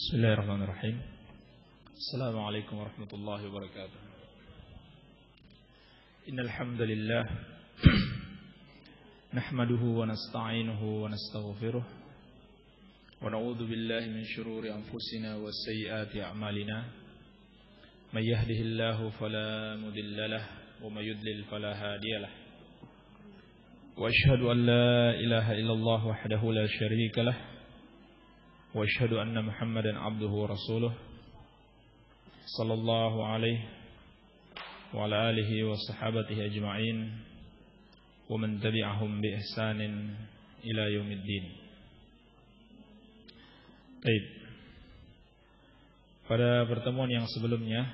Bismillahirrahmanirrahim. Assalamualaikum warahmatullahi wabarakatuh. Innal hamdalillah nahmaduhu wa nasta'inuhu wa nastaghfiruh wa na'udzu billahi min shururi anfusina wa sayyiati a'malina. May yahdihillahu fala mudilla lahu wa may yudlil fala hadiya lahu. Wa asyhadu an la ilaha illallah wahdahu la syarika lahu wa asyhadu anna Muhammadan abduhu wa rasuluh sallallahu alaihi wa ala alihi wa sahabatihi ajma'in wa man tabi'ahum bi ihsanin ila yaumiddin. Baik. Pada pertemuan yang sebelumnya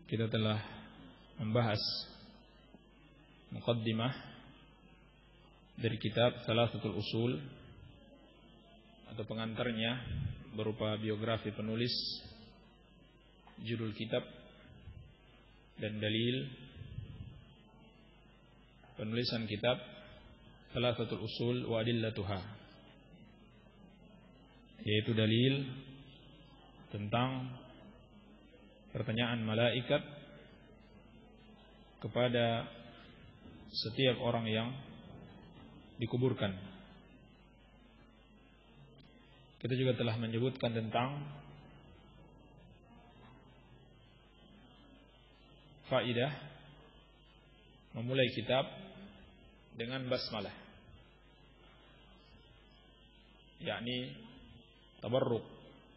kita telah membahas muqaddimah dari kitab Thalathatul Usul atau pengantarnya berupa biografi penulis, judul kitab dan dalil penulisan kitab Thalathatul Usul wa Adillatuha, yaitu dalil tentang pertanyaan malaikat kepada setiap orang yang dikuburkan. Kita juga telah menyebutkan tentang faidah memulai kitab dengan basmalah, yakni tabarruk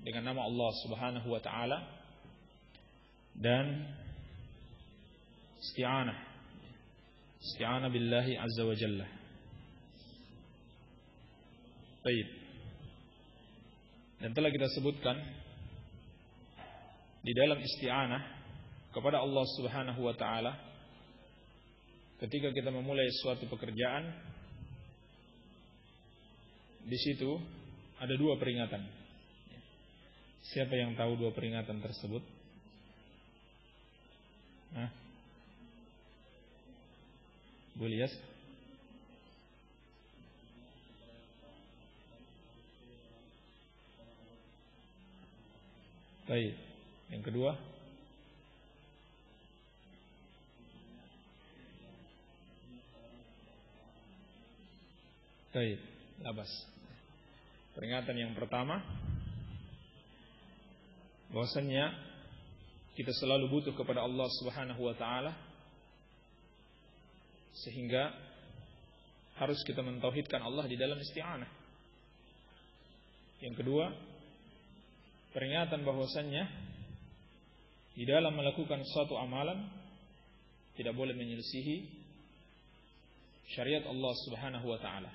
dengan nama Allah Subhanahu wa taala dan isti'anah billahi azza wa jalla. Baik. Dan telah kita sebutkan di dalam isti'anah kepada Allah Subhanahu wa taala, ketika kita memulai suatu pekerjaan, di situ ada dua peringatan. Siapa yang tahu dua peringatan tersebut? Bu Lias? Baik. Yang kedua? Baik, labas. Peringatan yang pertama, bahwasanya kita selalu butuh kepada Allah Subhanahu wa taala, sehingga harus kita mentauhidkan Allah di dalam isti'anah. Yang kedua, peringatan bahwasannya di dalam melakukan suatu amalan tidak boleh menyelisihi syariat Allah Subhanahu wa taala.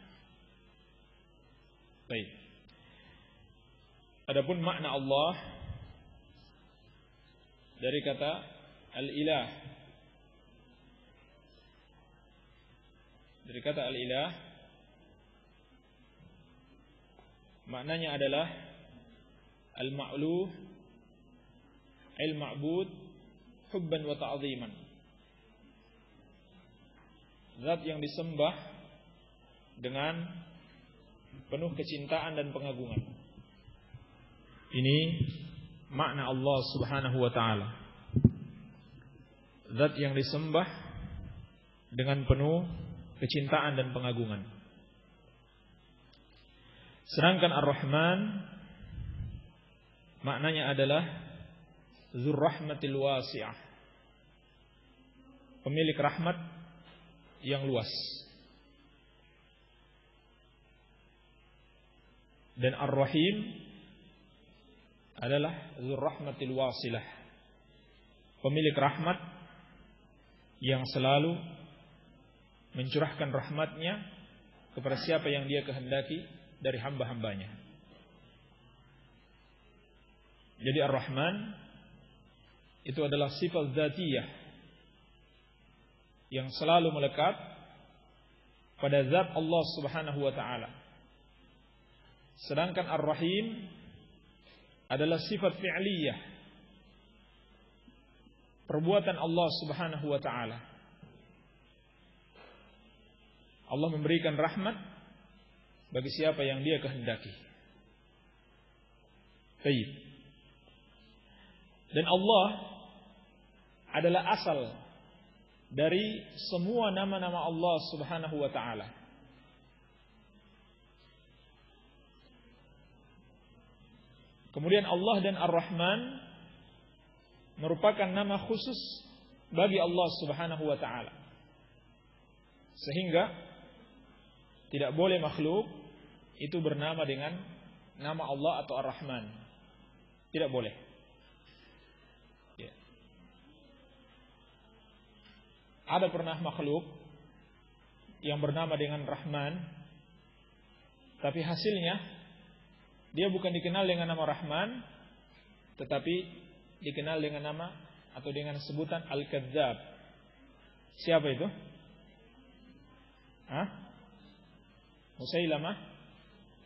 Baik. Adapun makna Allah dari kata al-ilah, dari kata al-ilah, maknanya adalah al-ma'luh, al-ma'bud, hubban wa ta'ziman. Zat yang disembah dengan penuh kecintaan dan pengagungan. Ini makna Allah Subhanahu wa taala. Zat yang disembah dengan penuh kecintaan dan pengagungan. Sedangkan Ar-Rahman maknanya adalah Dzur Rahmatil Wasi'ah, pemilik rahmat yang luas. Dan Ar-Rahim adalah Dzur Rahmatil Wasilah, pemilik rahmat yang selalu mencurahkan rahmatnya kepada siapa yang dia kehendaki dari hamba-hambanya. Jadi Ar-Rahman itu adalah sifat dzatiyah yang selalu melekat pada zat Allah Subhanahu wa taala. Sedangkan Ar-Rahim adalah sifat fi'liyah, perbuatan Allah Subhanahu wa taala. Allah memberikan rahmat bagi siapa yang dia kehendaki. Baik. Dan Allah adalah asal dari semua nama-nama Allah Subhanahu wa ta'ala. Kemudian Allah dan Ar-Rahman merupakan nama khusus bagi Allah Subhanahu wa ta'ala. Sehingga tidak boleh makhluk itu bernama dengan nama Allah atau Ar-Rahman. Tidak boleh. Ya. Ada pernah makhluk yang bernama dengan Rahman, tapi hasilnya dia bukan dikenal dengan nama Rahman, tetapi dikenal dengan nama atau dengan sebutan Al-Kadzdzab. Siapa itu? Musailamah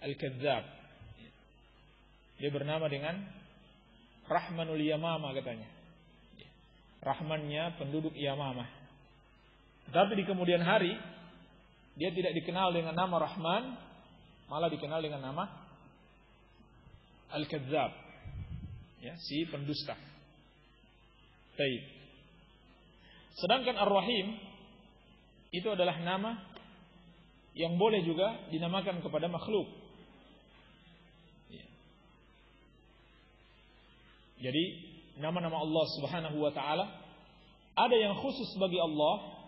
Al-Kadzdzab. Dia bernama dengan Rahmanul Yamamah katanya. Rahmannya penduduk Yamamah. Tapi di kemudian hari dia tidak dikenal dengan nama Rahman, malah dikenal dengan nama Al-Kadzdzab. Ya, si pendusta. Baik. Sedangkan Ar-Rahim itu adalah nama yang boleh juga dinamakan kepada makhluk. Jadi nama-nama Allah Subhanahu wa ta'ala ada yang khusus bagi Allah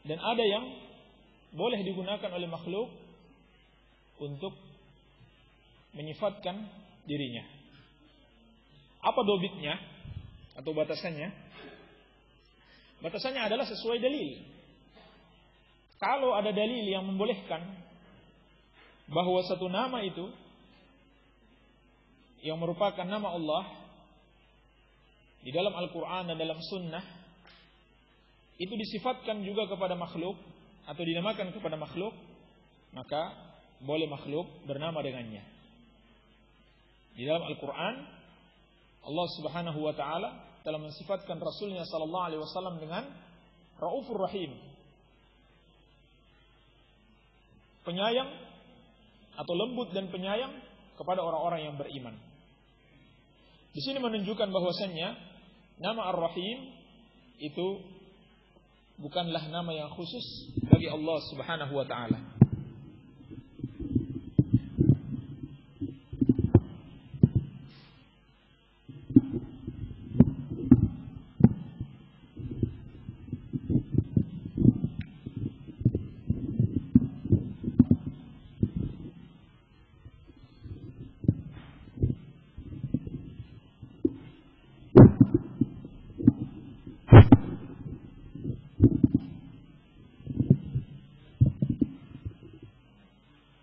dan ada yang boleh digunakan oleh makhluk untuk menyifatkan dirinya. Apa dobitnya atau batasannya? Batasannya adalah sesuai dalil. Kalau ada dalil yang membolehkan bahwa satu nama itu yang merupakan nama Allah di dalam Al-Quran dan dalam Sunnah itu disifatkan juga kepada makhluk atau dinamakan kepada makhluk, maka boleh makhluk bernama dengannya. Di dalam Al-Quran Allah Subhanahu wa ta'ala telah mensifatkan Rasulnya sallallahu alaihi wasallam dengan Raufur Rahim, penyayang atau lembut dan penyayang kepada orang-orang yang beriman. Di sini menunjukkan bahwasannya nama Ar-Rahim itu bukanlah nama yang khusus bagi Allah Subhanahu wa ta'ala.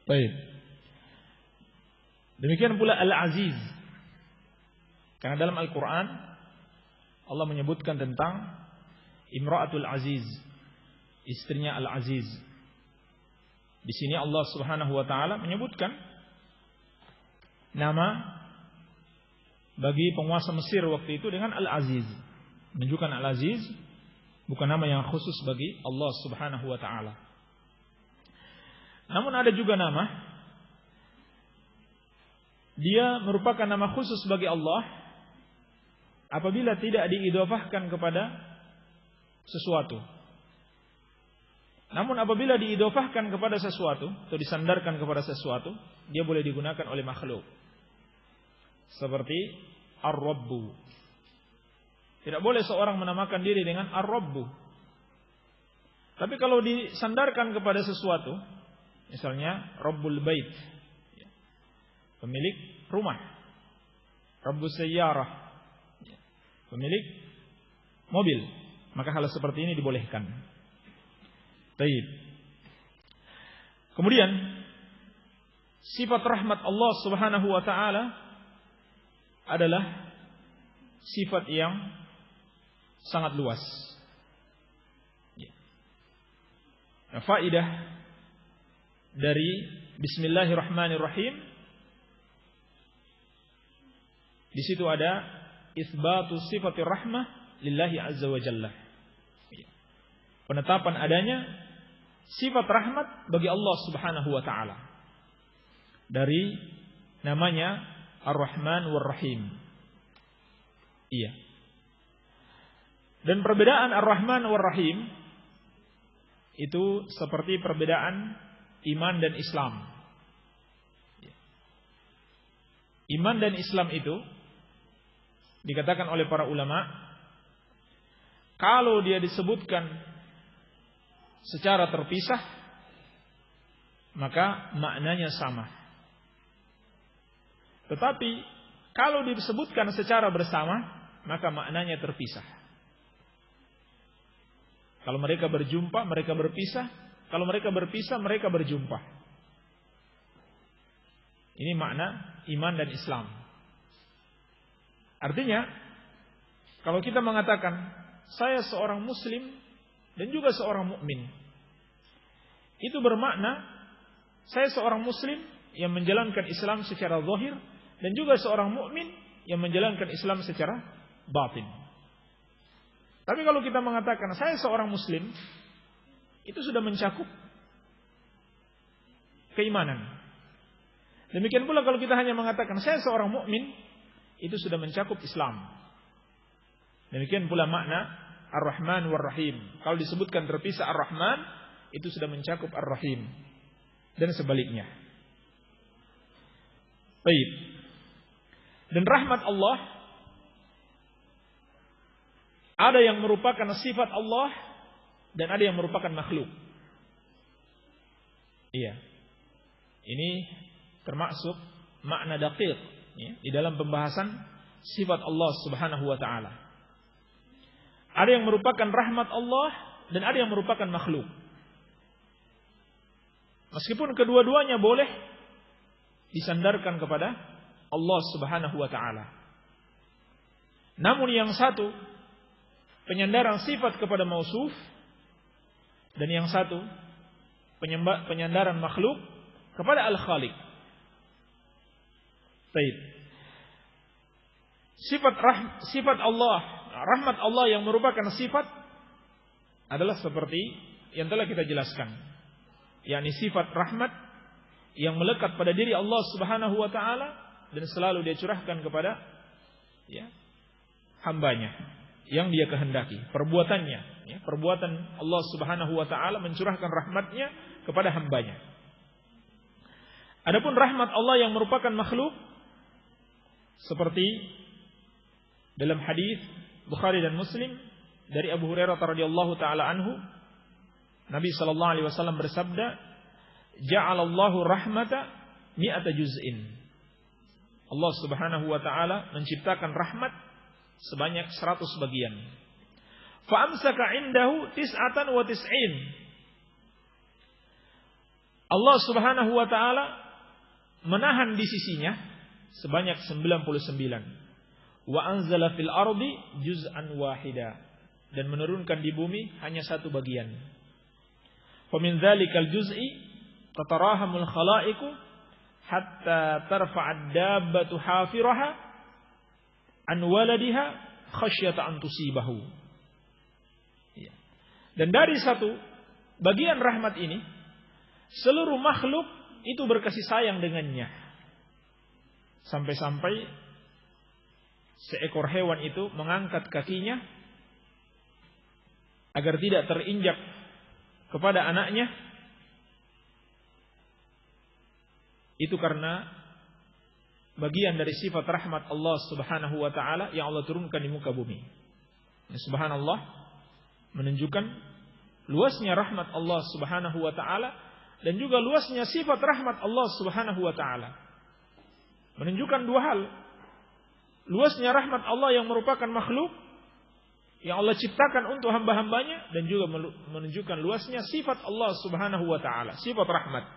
Baik. Demikian pula Al-Aziz. Karena dalam Al-Quran Allah menyebutkan tentang Imra'atul Aziz, istrinya Al-Aziz. Di sini Allah Subhanahu wa ta'ala menyebutkan nama bagi penguasa Mesir waktu itu dengan Al-Aziz. Menunjukkan Al-Aziz bukan nama yang khusus bagi Allah Subhanahu wa ta'ala. Namun ada juga nama dia merupakan nama khusus bagi Allah apabila tidak diidhofahkan kepada sesuatu. Namun apabila diidhofahkan kepada sesuatu atau disandarkan kepada sesuatu, dia boleh digunakan oleh makhluk. Seperti Ar-Rabbu. Tidak boleh seorang menamakan diri dengan Ar-Rabbu. Tapi kalau disandarkan kepada sesuatu, misalnya Rabbul Bait, pemilik rumah, Rabbus Sayyarah, pemilik mobil, maka hal seperti ini dibolehkan. Baik. Kemudian sifat rahmat Allah Subhanahu wa ta'ala adalah sifat yang sangat luas. Faedah dari Bismillahirrahmanirrahim, di situ ada isbatu sifatir rahmah lillahi azza wa jalla. Penetapan adanya sifat rahmat bagi Allah Subhanahu wa ta'ala. Dari namanya Ar-Rahman war-Rahim. Iya. Dan perbedaan Ar-Rahman war-Rahim itu seperti perbedaan iman dan Islam. Iman dan Islam itu dikatakan oleh para ulama, kalau dia disebutkan secara terpisah, maka maknanya sama. Tetapi kalau disebutkan secara bersama, maka maknanya terpisah. Kalau mereka berjumpa, mereka berpisah. Kalau mereka berpisah, mereka berjumpa. Ini makna iman dan Islam. Artinya, kalau kita mengatakan saya seorang muslim dan juga seorang mukmin, itu bermakna saya seorang muslim yang menjalankan Islam secara zahir dan juga seorang mukmin yang menjalankan Islam secara batin. Tapi kalau kita mengatakan saya seorang muslim, itu sudah mencakup keimanan. Demikian pula kalau kita hanya mengatakan saya seorang mukmin, itu sudah mencakup Islam. Demikian pula makna Ar-Rahman war-Rahim. Kalau disebutkan terpisah Ar-Rahman, itu sudah mencakup Ar-Rahim. Dan sebaliknya. Baik. Dan rahmat Allah ada yang merupakan sifat Allah dan ada yang merupakan makhluk. Iya. Ini termasuk makna daqiq ya, di dalam pembahasan sifat Allah Subhanahu wa taala. Ada yang merupakan rahmat Allah dan ada yang merupakan makhluk. Meskipun kedua-duanya boleh disandarkan kepada Allah Subhanahu wa taala. Namun yang satu penyandaran sifat kepada mausuf dan yang satu penyandaran makhluk kepada Al-Khaliq. Baik. Sifat Allah, rahmat Allah yang merupakan sifat adalah seperti yang telah kita jelaskan. yakni sifat rahmat yang melekat pada diri Allah Subhanahu wa taala dan selalu dia curahkan kepada hambanya yang dia kehendaki, perbuatannya, perbuatan Allah Subhanahu wa taala mencurahkan rahmatnya kepada hambanya. Adapun rahmat Allah yang merupakan makhluk seperti dalam hadis Bukhari dan Muslim dari Abu Hurairah radhiyallahu taala anhu, Nabi sallallahu alaihi wasallam bersabda, "Ja'alallahu rahmata mi'ata juz'in." Allah Subhanahu wa taala menciptakan rahmat sebanyak 100 bagian. Fa amsaka 'indahu tis'atan wa tis'in. Allah Subhanahu wa taala menahan di sisinya sebanyak 99. Wa anzala fil ardi juz'an wahida, dan menurunkan di bumi hanya satu bagian. Fa min dzalikal juz'i tatarahamul khalaiqu hatta tarfa'ad dabbatu hafiraha an waladiha khasyata an tusibahu. Dan dari satu bagian rahmat ini seluruh makhluk itu berkasih sayang dengannya. Sampai-sampai seekor hewan itu mengangkat kakinya agar tidak terinjak kepada anaknya. Itu karena bagian dari sifat rahmat Allah Subhanahu wa taala yang Allah turunkan di muka bumi. Subhanallah, menunjukkan luasnya rahmat Allah Subhanahu wa taala dan juga luasnya sifat rahmat Allah Subhanahu wa taala. Menunjukkan dua hal. Luasnya rahmat Allah yang merupakan makhluk yang Allah ciptakan untuk hamba-hambanya, dan juga menunjukkan luasnya sifat Allah Subhanahu wa taala, sifat rahmat.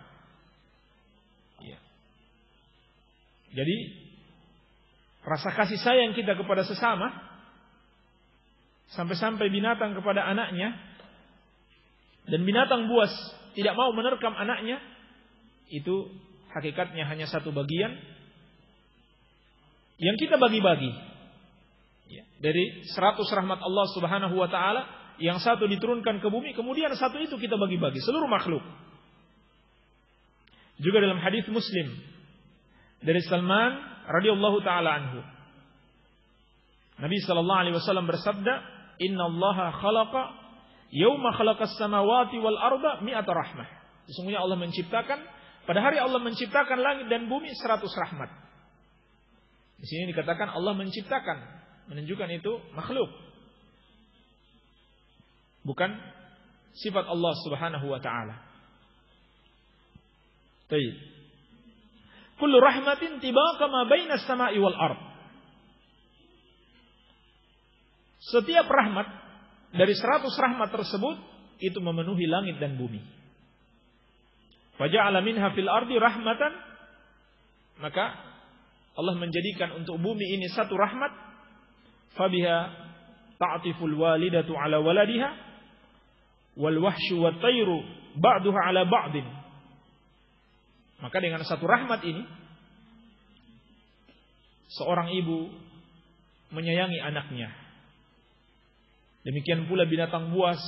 Jadi rasa kasih sayang kita kepada sesama, sampai-sampai binatang kepada anaknya, dan binatang buas tidak mau menerkam anaknya, itu hakikatnya hanya satu bagian yang kita bagi-bagi. Dari 100 rahmat Allah Subhanahu wa taala, yang satu diturunkan ke bumi, kemudian satu itu kita bagi-bagi seluruh makhluk. Juga dalam hadis Muslim dari Salman radhiyallahu taala anhu. Nabi sallallahu alaihi wasallam bersabda, "Innallaha khalaqa yauma khalaqas samawati wal arda mi'ata rahmah." Sesungguhnya Allah menciptakan, pada hari Allah menciptakan langit dan bumi 100 rahmat. Di sini dikatakan Allah menciptakan, menunjukkan itu makhluk. Bukan sifat Allah Subhanahu wa taala. Baik. Kullu rahmatin tibaqa ma bainas sama'i wal ard. Setiap rahmat dari 100 rahmat tersebut itu memenuhi langit dan bumi. Faja'ala minha fil ardi rahmatan, maka Allah menjadikan untuk bumi ini satu rahmat. Fabiha ta'tiful walidatu ala waladiha wal wahsyu wat tayru ba'duha ala ba'din. Maka dengan satu rahmat ini seorang ibu menyayangi anaknya. Demikian pula binatang buas,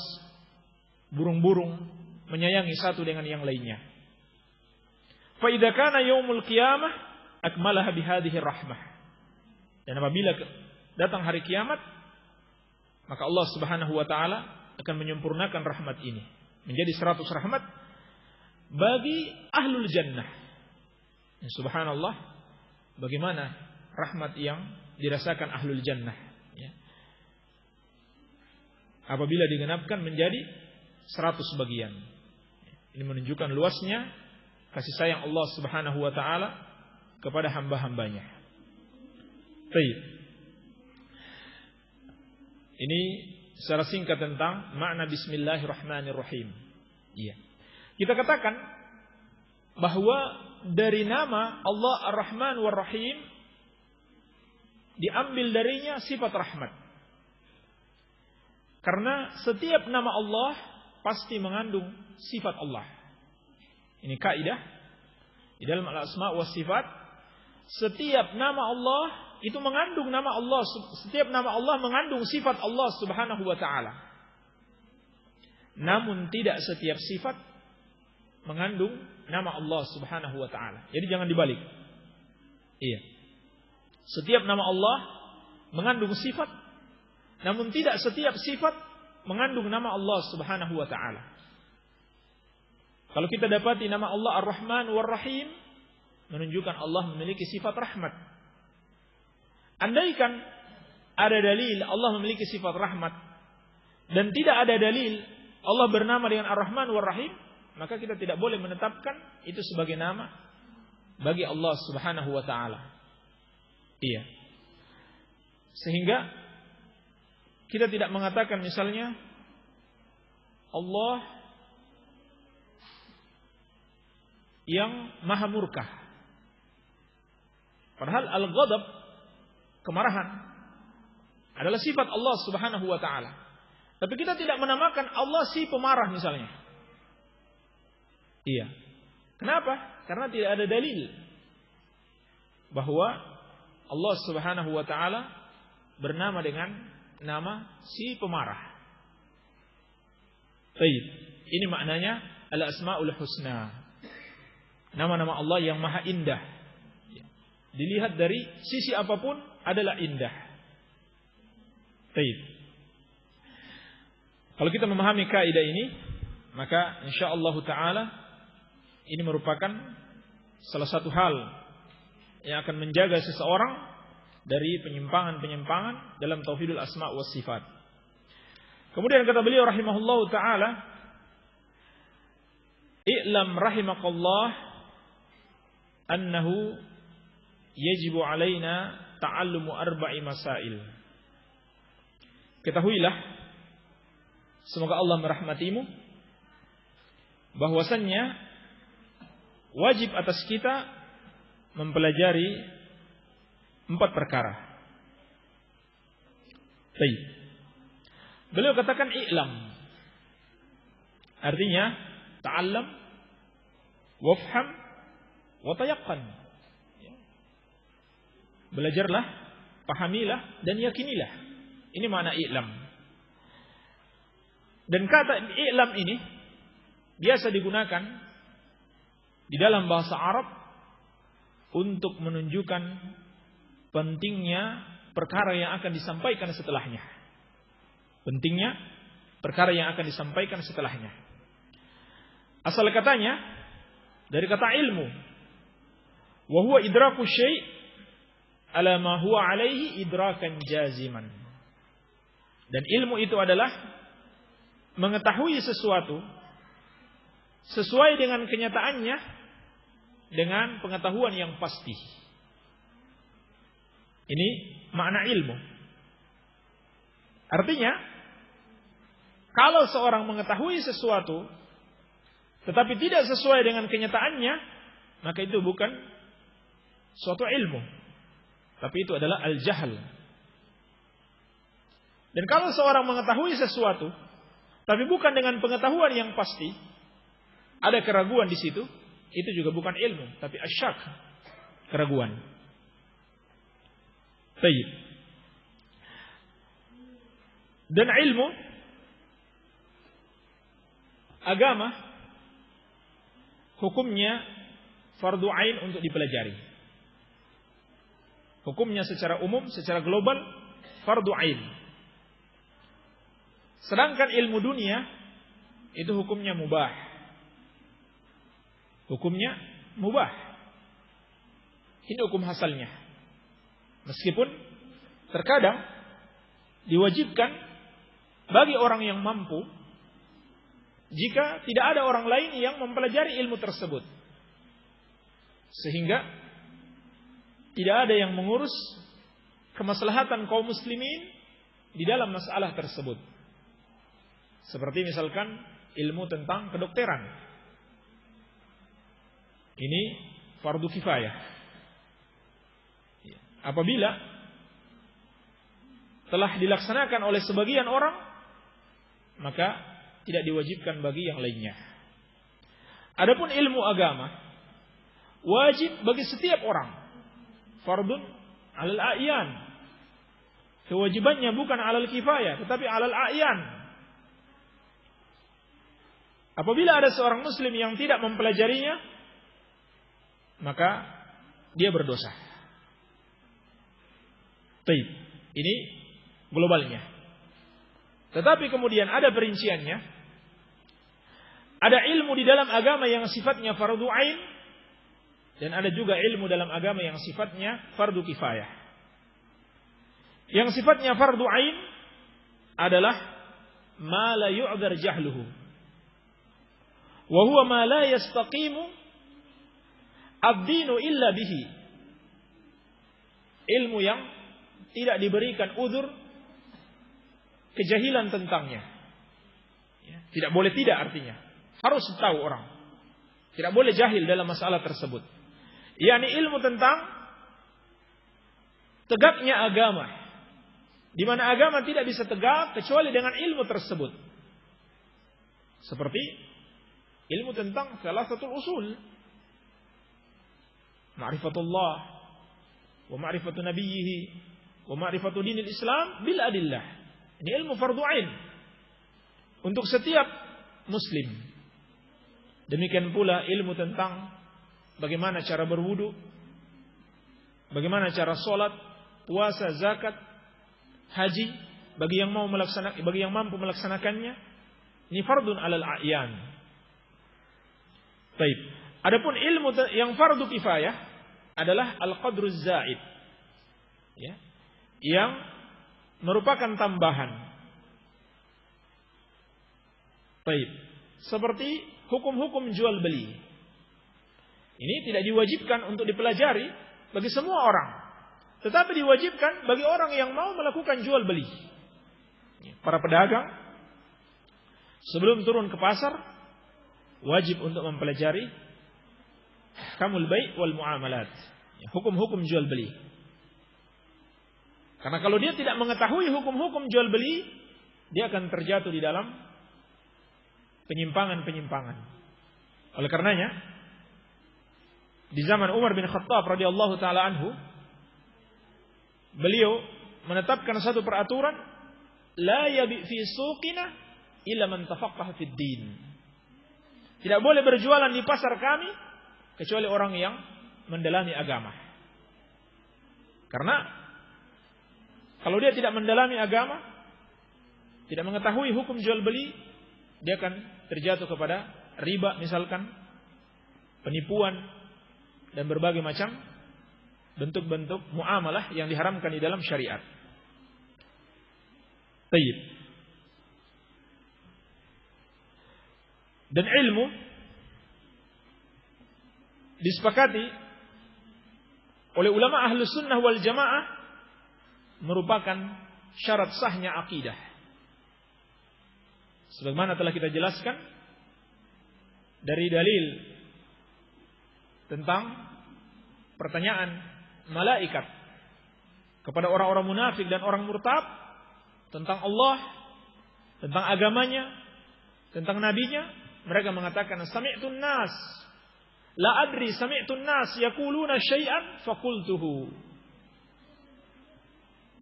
burung-burung menyayangi satu dengan yang lainnya. Fa idza kana yaumul qiyamah akmalaha bihadhihi rahmah. Dan apabila datang hari kiamat, maka Allah Subhanahu wa taala akan menyempurnakan rahmat ini menjadi 100 rahmat bagi ahlul jannah. Ya, subhanallah, bagaimana rahmat yang dirasakan ahlul jannah, ya. Apabila digenapkan menjadi 100 bagian. Ini menunjukkan luasnya kasih sayang Allah Subhanahu wa taala kepada hamba-hambanya. Baik. Ini secara singkat tentang makna bismillahirrahmanirrahim. Iya. Kita katakan bahwa dari nama Allah Ar-Rahman War-Rahim diambil darinya sifat rahmat. Karena setiap nama Allah pasti mengandung sifat Allah. Ini kaidah di dalam al-asma wa sifat. Setiap nama Allah itu mengandung nama Allah. Setiap nama Allah mengandung sifat Allah Subhanahu wa taala. Namun tidak setiap sifat mengandung nama Allah Subhanahu wa taala. Jadi jangan dibalik. Iya. Setiap nama Allah mengandung sifat, namun tidak setiap sifat mengandung nama Allah Subhanahu wa taala. Kalau kita dapati nama Allah Ar-Rahman War-Rahim, menunjukkan Allah memiliki sifat rahmat. Andaikan ada dalil Allah memiliki sifat rahmat dan tidak ada dalil Allah bernama dengan Ar-Rahman War-Rahim, maka kita tidak boleh menetapkan itu sebagai nama bagi Allah Subhanahu wa taala. Iya. Sehingga kita tidak mengatakan misalnya Allah yang maha murka. Padahal al-ghadab, kemarahan, adalah sifat Allah Subhanahu wa taala. Tapi kita tidak menamakan Allah si pemarah misalnya. Iya. Kenapa? Karena tidak ada dalil bahwa Allah Subhanahu wa taala bernama dengan nama si pemarah. Baik. Ini maknanya al-asmaul husna. Nama-nama Allah yang maha indah. Dilihat dari sisi apapun adalah indah. Baik. Kalau kita memahami kaidah ini, maka insyaallah taala ini merupakan salah satu hal yang akan menjaga seseorang dari penyimpangan-penyimpangan dalam tauhidul asma wa sifat. Kemudian kata beliau rahimahullahu taala, "I'lam rahimakallah annahu yajibu alaina ta'allumu arba'i masail." Ketahuilah, semoga Allah merahmatimu, bahwasannya wajib atas kita mempelajari 4 perkara. Baik. Beliau katakan i'lam. Artinya ta'allam, wafham, wa tayaqqan. Belajarlah, pahamilah dan yakinilah. Ini makna i'lam. Dan kata i'lam ini biasa digunakan di dalam bahasa Arab untuk menunjukkan pentingnya perkara yang akan disampaikan setelahnya. Pentingnya perkara yang akan disampaikan setelahnya. Asal katanya dari kata ilmu, wa huwa idraku syai' ala ma huwa alaihi idrakan jaziman. Dan ilmu itu adalah mengetahui sesuatu sesuai dengan kenyataannya dengan pengetahuan yang pasti. Ini makna ilmu. Artinya, kalau seorang mengetahui sesuatu tetapi tidak sesuai dengan kenyataannya, maka itu bukan suatu ilmu, tapi itu adalah al-jahl. Dan kalau seorang mengetahui sesuatu tapi bukan dengan pengetahuan yang pasti, ada keraguan di situ, itu juga bukan ilmu, tapi asyak, keraguan. Baik. Dan ilmu agama hukumnya fardu ain untuk dipelajari. Hukumnya secara umum, secara global fardu ain. Sedangkan ilmu dunia itu hukumnya mubah. Hukumnya mubah. Ini hukum asalnya. Meskipun terkadang diwajibkan bagi orang yang mampu jika tidak ada orang lain yang mempelajari ilmu tersebut, sehingga tidak ada yang mengurus kemaslahatan kaum muslimin di dalam masalah tersebut. Seperti misalkan ilmu tentang kedokteran. Ini fardu kifayah. Apabila telah dilaksanakan oleh sebagian orang, maka tidak diwajibkan bagi yang lainnya. Adapun ilmu agama wajib bagi setiap orang. Fardun 'alal a'yan. Kewajibannya bukan 'alal kifayah, tetapi 'alal a'yan. Apabila ada seorang muslim yang tidak mempelajarinya, maka dia berdosa. Baik, ini globalnya. Tetapi kemudian ada perinciannya. Ada ilmu di dalam agama yang sifatnya fardu ain, dan ada juga ilmu dalam agama yang sifatnya fardu kifayah. Yang sifatnya fardu ain adalah ma la yu'dzar jahluhu, wa huwa ma la yastaqimu ad-dinu illa bihi. Ilmu yang tidak diberikan uzur kejahilan tentangnya. Tidak boleh tidak artinya. Harus tahu orang. Tidak boleh jahil dalam masalah tersebut. yakni ilmu tentang tegaknya agama, di mana agama tidak bisa tegak kecuali dengan ilmu tersebut. Seperti ilmu tentang thalathatul usul, ma'rifatullah wa ma'rifatu nabiyhi wa ma'rifatu dinil Islam bil adillah. Ini ilmu fardu ain untuk setiap muslim. Demikian pula ilmu tentang bagaimana cara berwudu, bagaimana cara sholat, puasa, zakat, haji, bagi yang mampu melaksanakannya. Ini fardun alal a'yan. Baik. Adapun ilmu yang fardu kifayah adalah al-qadruz zaid. Ya. Yang merupakan tambahan. Baik. Seperti hukum-hukum jual beli. Ini tidak diwajibkan untuk dipelajari bagi semua orang, tetapi diwajibkan bagi orang yang mau melakukan jual beli. Para pedagang sebelum turun ke pasar wajib untuk mempelajari ahkamul bai' wal muamalat, hukum-hukum jual beli. Karena kalau dia tidak mengetahui hukum-hukum jual beli, dia akan terjatuh di dalam penyimpangan-penyimpangan. Oleh karenanya, di zaman Umar bin Khattab radhiyallahu taala anhu, beliau menetapkan satu peraturan, la yabi fi suqina illa man tafaqqaha fid din. Tidak boleh berjualan di pasar kami kecuali orang yang mendalami agama. Karena kalau dia tidak mendalami agama, tidak mengetahui hukum jual beli, dia akan terjatuh kepada riba misalkan, penipuan, dan berbagai macam bentuk-bentuk muamalah yang diharamkan di dalam syariat. Tayyib. Dan ilmu disepakati oleh ulama ahlus sunnah wal jamaah merupakan syarat sahnya akidah. Sebagaimana telah kita jelaskan dari dalil tentang pertanyaan malaikat kepada orang-orang munafik dan orang murtad tentang Allah, tentang agamanya, tentang nabinya, mereka mengatakan sami'tun nas la adri sami'tun nas yaquluna syai'an faqultuhu.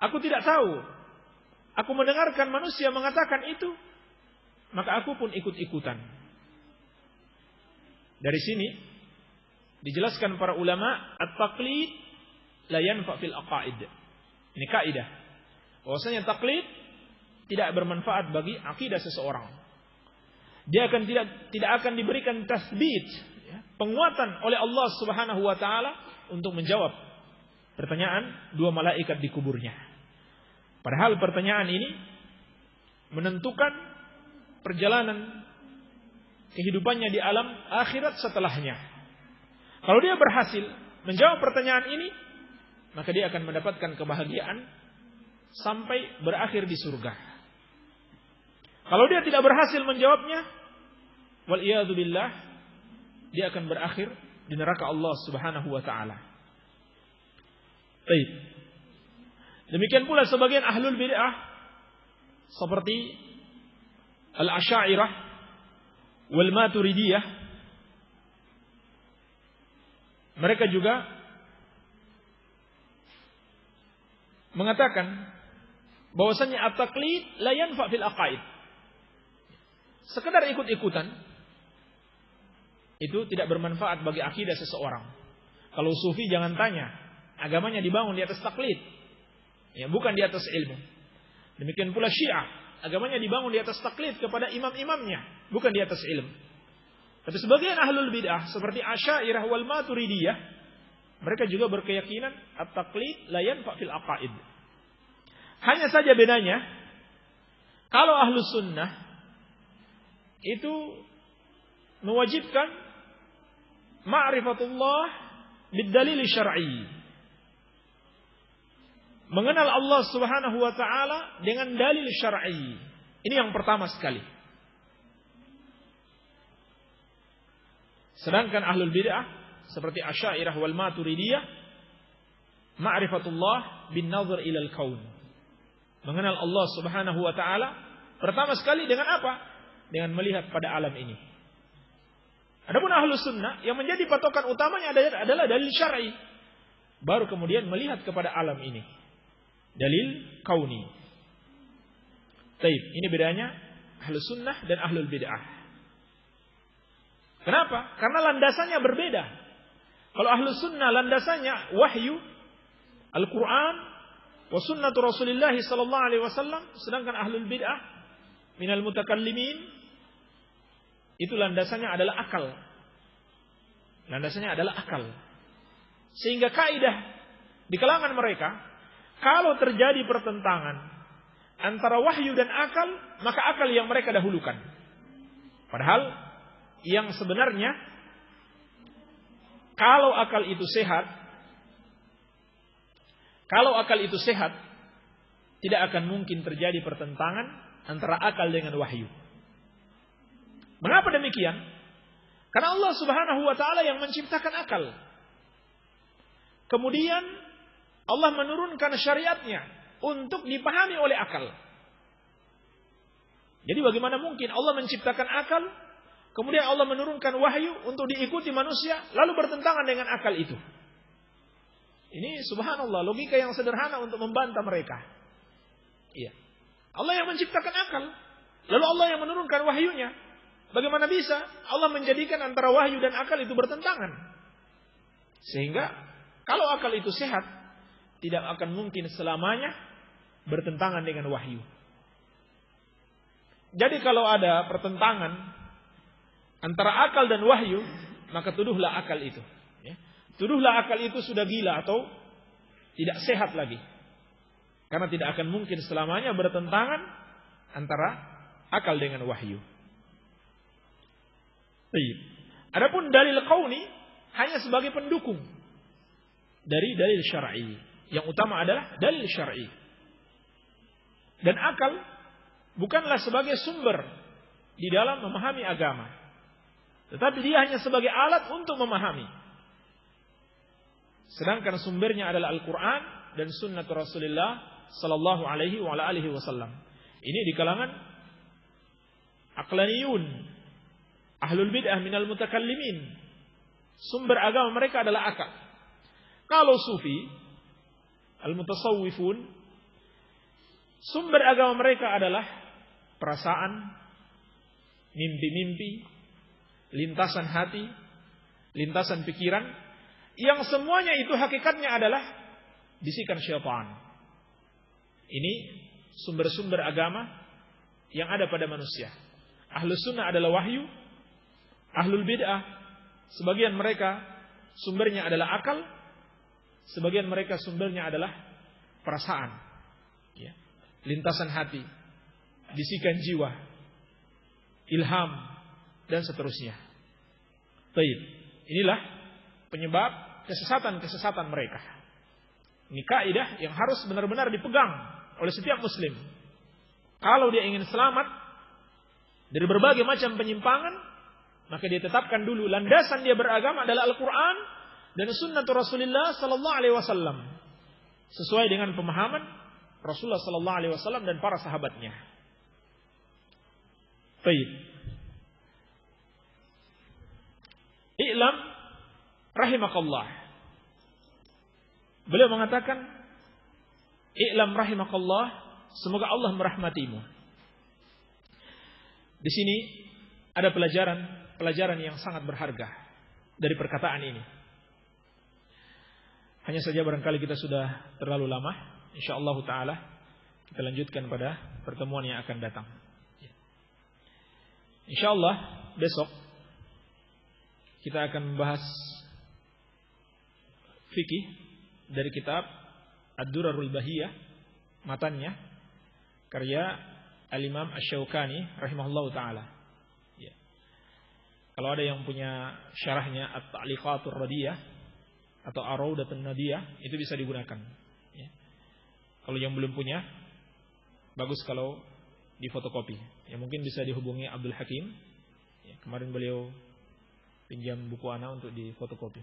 Aku tidak tahu. Aku mendengarkan manusia mengatakan itu, maka aku pun ikut-ikutan. Dari sini dijelaskan para ulama at-taqlid la yanfa fil aqaid. Ini kaidah. Bahwasanya taklid tidak bermanfaat bagi akidah seseorang. Dia akan tidak akan diberikan tasbit, penguatan oleh Allah Subhanahu wa taala untuk menjawab pertanyaan dua malaikat di kuburnya. Padahal pertanyaan ini menentukan perjalanan kehidupannya di alam akhirat setelahnya. Kalau dia berhasil menjawab pertanyaan ini, maka dia akan mendapatkan kebahagiaan sampai berakhir di surga. Kalau dia tidak berhasil menjawabnya, wal iyadu billah, dia akan berakhir di neraka Allah Subhanahu wa taala. Baik. Demikian pula sebagian ahlul bid'ah seperti al-Asy'ariyah wal Maturidiyah, mereka juga mengatakan bahwasanya at-taqlid la yanfa fil aqaid. Sekedar ikut-ikutan itu tidak bermanfaat bagi akidah seseorang. Kalau sufi jangan tanya, agamanya dibangun di atas taklid, ya, bukan di atas ilmu. Demikian pula Syiah, agamanya dibangun di atas taklid kepada imam-imamnya, bukan di atas ilmu. Tapi sebagian ahlul bid'ah seperti Asy'ariyah wal Maturidiyah, mereka juga berkeyakinan at-taqlid la yanfa fil aqaid. Hanya saja bedanya, kalau ahlus sunnah itu mewajibkan ma'rifatullah bid-dalil syar'i. Mengenal Allah Subhanahu wa taala dengan dalil syar'i. Ini yang pertama sekali. Sedangkan ahlul bid'ah seperti Asy'ariyah wal Maturidiyah, ma'rifatullah bin nazar ilal kaun. Mengenal Allah Subhanahu wa taala pertama sekali dengan apa? Dengan melihat pada alam ini. Adapun ahlus sunnah yang menjadi patokan utamanya adalah dalil syar'i. Baru kemudian melihat kepada alam ini. Dalil kauni. Taib, ini bedanya ahlus sunnah dan ahlul bid'ah. Kenapa? Karena landasannya berbeda. Kalau ahlus sunnah landasannya wahyu, Al-Quran, wa sunnatu Rasulullah sallallahu alaihi wasallam, sedangkan ahlul bid'ah minal mutakallimin itu landasannya adalah akal. Landasannya adalah akal. Sehingga kaidah di kalangan mereka, kalau terjadi pertentangan antara wahyu dan akal, maka akal yang mereka dahulukan. Padahal yang sebenarnya kalau akal itu sehat, tidak akan mungkin terjadi pertentangan antara akal dengan wahyu. Mengapa demikian? Karena Allah Subhanahu wa taala yang menciptakan akal. Kemudian Allah menurunkan syariatnya untuk dipahami oleh akal. Jadi bagaimana mungkin Allah menciptakan akal, kemudian Allah menurunkan wahyu untuk diikuti manusia, lalu bertentangan dengan akal itu? Ini subhanallah, logika yang sederhana untuk membantah mereka. Iya. Allah yang menciptakan akal, lalu Allah yang menurunkan wahyunya. Bagaimana bisa Allah menjadikan antara wahyu dan akal itu bertentangan? Sehingga kalau akal itu sehat, tidak akan mungkin selamanya bertentangan dengan wahyu. Jadi kalau ada pertentangan antara akal dan wahyu, maka tuduhlah akal itu. Ya. Tuduhlah akal itu sudah gila atau tidak sehat lagi. Karena tidak akan mungkin selamanya bertentangan antara akal dengan wahyu. Baik. Adapun dalil qauli hanya sebagai pendukung dari dalil syar'i. Yang utama adalah dalil syar'i. Dan akal bukanlah sebagai sumber di dalam memahami agama. Tetapi dia hanya sebagai alat untuk memahami. Sedangkan sumbernya adalah Al-Quran dan sunnah Rasulullah sallallahu alaihi wa alihi wasallam. Ini di kalangan aqlaniyun, ahlul bid'ah minal mutakallimin. Sumber agama mereka adalah akal. Kalau sufi, al-mutasawwifun, sumber agama mereka adalah perasaan, mimpi-mimpi, lintasan hati, lintasan pikiran, yang semuanya itu hakikatnya adalah bisikan syaitan. Ini sumber-sumber agama yang ada pada manusia. Ahlus sunnah adalah wahyu. Ahlul bid'ah, sebagian mereka sumbernya adalah akal. Sebagian mereka sumbernya adalah perasaan. Ya. Lintasan hati. Bisikan jiwa. Ilham. Dan seterusnya. Baik. Inilah penyebab kesesatan-kesesatan mereka. Ini kaidah yang harus benar-benar dipegang oleh setiap muslim. Kalau dia ingin selamat dari berbagai macam penyimpangan, maka dia tetapkan dulu landasan dia beragama adalah Al-Quran dan sunnah Rasulullah sallallahu alaihi wasallam, sesuai dengan pemahaman Rasulullah sallallahu alaihi wasallam dan para sahabatnya. Baik. I'lam rahimakallah. Beliau mengatakan, I'lam rahimakallah, semoga Allah merahmatimu. Di sini ada pelajaran yang sangat berharga dari perkataan ini. Hanya saja barangkali kita sudah terlalu lama. Insyaallah taala kita lanjutkan pada pertemuan yang akan datang. Insyaallah besok kita akan membahas fikih dari kitab Ad-Durarul Bahiyah, matanya karya Al-Imam Asy-Syaukani rahimahullahu taala. Ya. Kalau ada yang punya syarahnya At-Ta'liqatur Radiyah atau Ar-Raudatun Nadiyah, itu bisa digunakan. Ya. Kalau yang belum punya, bagus kalau difotokopi. Ya, mungkin bisa dihubungi Abdul Hakim. Ya, kemarin beliau pinjam buku ana untuk difotokopi.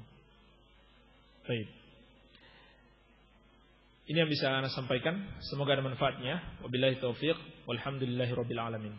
Baik. Ini yang bisa ana sampaikan. Semoga ada manfaatnya. Wabillahi taufiq. Walhamdulillahirabbil alamin.